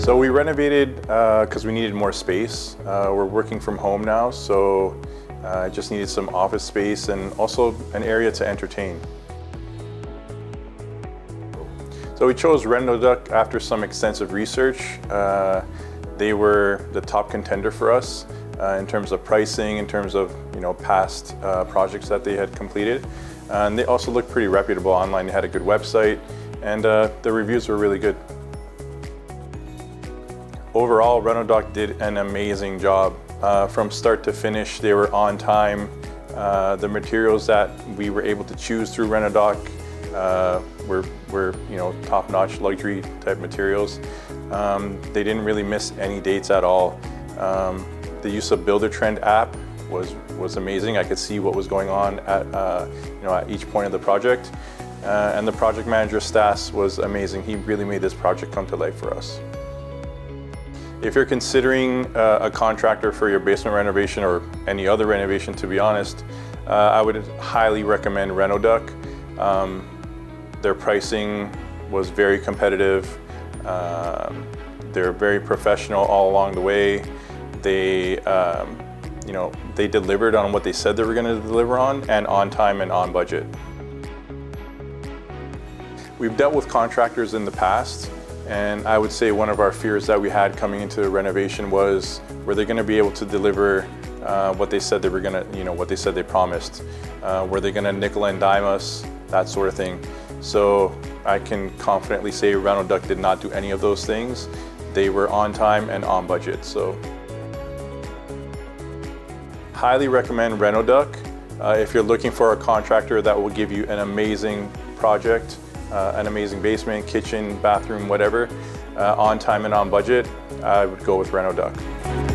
So we renovated because we needed more space. We're working from home now, so I just needed some office space and also an area to entertain. So we chose RenoDuck after some extensive research. They were the top contender for us in terms of pricing, in terms of past projects that they had completed. And they also looked pretty reputable online. They had a good website, and the reviews were really good. Overall, RenoDuck did an amazing job. From start to finish, they were on time. The materials that we were able to choose through RenoDuck were top-notch luxury type materials. They didn't really miss any dates at all. The use of Builder Trend app was amazing. I could see what was going on at each point of the project. And the project manager Stas was amazing. He really made this project come to life for us. If you're considering a contractor for your basement renovation or any other renovation, to be honest, I would highly recommend RenoDuck. Their pricing was very competitive. They're very professional all along the way. They delivered on what they said they were going to deliver on time and on budget. We've dealt with contractors in the past, and I would say one of our fears that we had coming into the renovation was, were they going to be able to deliver what they said they were going to, what they said they promised? Were they going to nickel and dime us? That sort of thing. So I can confidently say RenoDuck did not do any of those things. They were on time and on budget. So highly recommend RenoDuck if you're looking for a contractor that will give you an amazing project. An amazing basement, kitchen, bathroom, whatever, on time and on budget, I would go with RenoDuck.